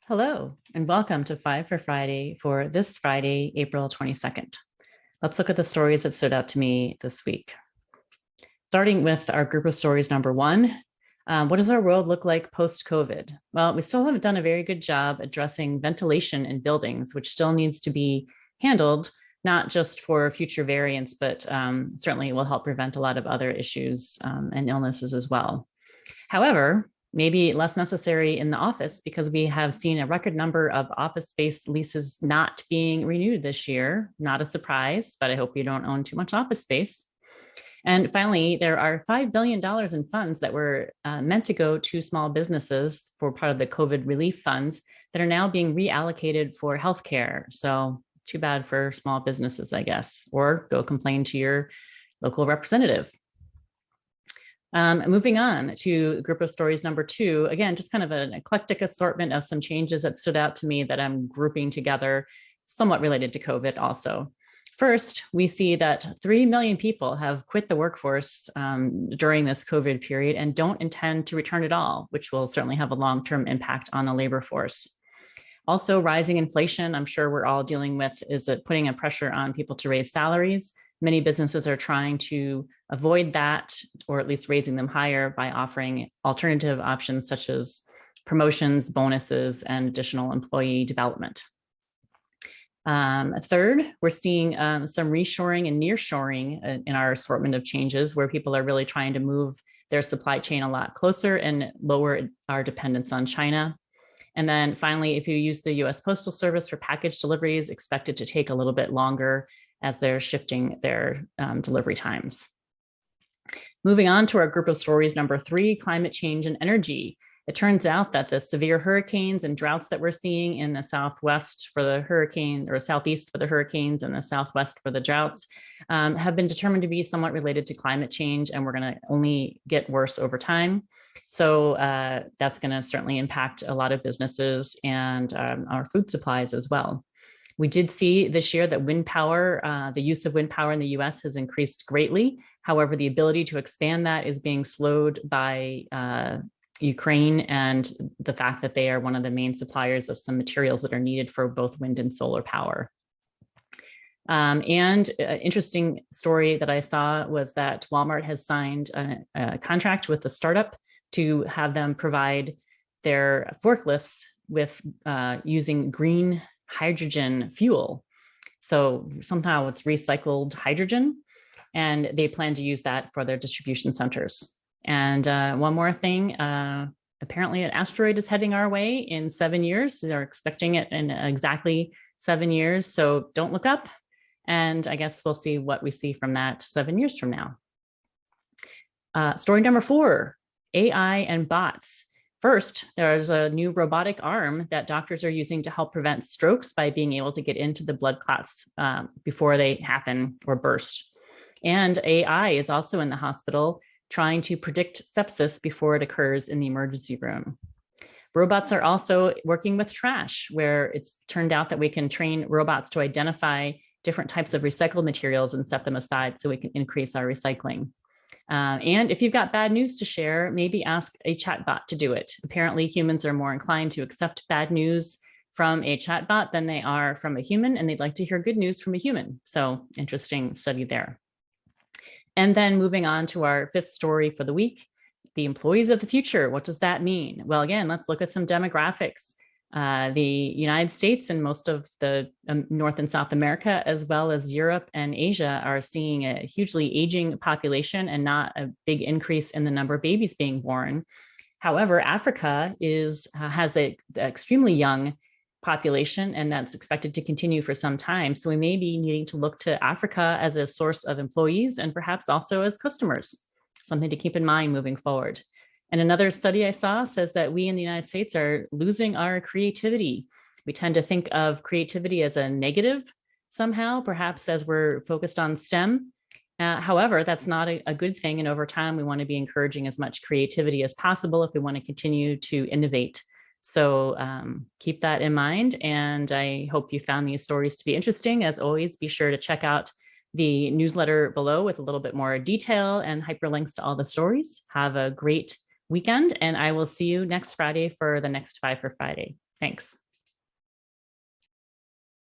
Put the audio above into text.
Hello, and welcome to Five for Friday for this Friday, April 22nd. Let's look at the stories that stood out to me this week. Starting with our group of stories number one, what does our world look like post-COVID? Well, we still haven't done a very good job addressing ventilation in buildings, which still needs to be handled, not just for future variants, but certainly will help prevent a lot of other issues and illnesses as well. However, maybe less necessary in the office because we have seen a record number of office space leases not being renewed this year. Not a surprise, but I hope you don't own too much office space. And finally, there are $5 billion in funds that were meant to go to small businesses for part of the COVID relief funds that are now being reallocated for healthcare. So too bad for small businesses, I guess, or go complain to your local representative. Moving on to group of stories number two, again, just kind of an eclectic assortment of some changes that stood out to me that I'm grouping together, somewhat related to COVID also. First, we see that 3 million people have quit the workforce during this COVID period and don't intend to return at all, which will certainly have a long-term impact on the labor force. Also, rising inflation, I'm sure we're all dealing with, is putting a pressure on people to raise salaries. Many businesses are trying to avoid that, or at least raising them higher by offering alternative options such as promotions, bonuses, and additional employee development. Third, we're seeing some reshoring and nearshoring in our assortment of changes where people are really trying to move their supply chain a lot closer and lower our dependence on China. And then finally, if you use the US Postal Service for package deliveries, expect it to take a little bit longer as they're shifting their delivery times. Moving on to our group of stories number three, climate change and energy. It turns out that the severe hurricanes and droughts that we're seeing in the Southwest for the hurricane, or Southeast for the hurricanes and the Southwest for the droughts, have been determined to be somewhat related to climate change, and we're going to only get worse over time. So that's going to certainly impact a lot of businesses and our food supplies as well. We did see this year that wind power, the use of wind power in the US has increased greatly. However, the ability to expand that is being slowed by Ukraine and the fact that they are one of the main suppliers of some materials that are needed for both wind and solar power. And an interesting story that I saw was that Walmart has signed a contract with a startup to have them provide their forklifts with using green hydrogen fuel. So somehow it's recycled hydrogen, and they plan to use that for their distribution centers. And one more thing, apparently an asteroid is heading our way in 7 years. They're expecting it in exactly 7 years. So don't look up. And I guess we'll see what we see from that 7 years from now. Story number four, AI and bots. First, there's a new robotic arm that doctors are using to help prevent strokes by being able to get into the blood clots before they happen or burst. And AI is also in the hospital trying to predict sepsis before it occurs in the emergency room. Robots are also working with trash, where it's turned out that we can train robots to identify different types of recycled materials and set them aside so we can increase our recycling. And if you've got bad news to share, maybe ask a chatbot to do it. Apparently, humans are more inclined to accept bad news from a chatbot than they are from a human, and they'd like to hear good news from a human. So interesting study there. And then moving on to our fifth story for the week, the employees of the future. What does that mean? Well, again, let's look at some demographics. The United States and most of the North and South America, as well as Europe and Asia, are seeing a hugely aging population and not a big increase in the number of babies being born. However, Africa has an extremely young population, and that's expected to continue for some time. So we may be needing to look to Africa as a source of employees and perhaps also as customers, something to keep in mind moving forward. And another study I saw says that we in the United States are losing our creativity. We tend to think of creativity as a negative somehow, perhaps as we're focused on STEM. However, that's not a good thing. And over time, we want to be encouraging as much creativity as possible if we want to continue to innovate. So keep that in mind. And I hope you found these stories to be interesting. As always, be sure to check out the newsletter below with a little bit more detail and hyperlinks to all the stories. Have a great weekend, and I will see you next Friday for the next Five for Friday. Thanks.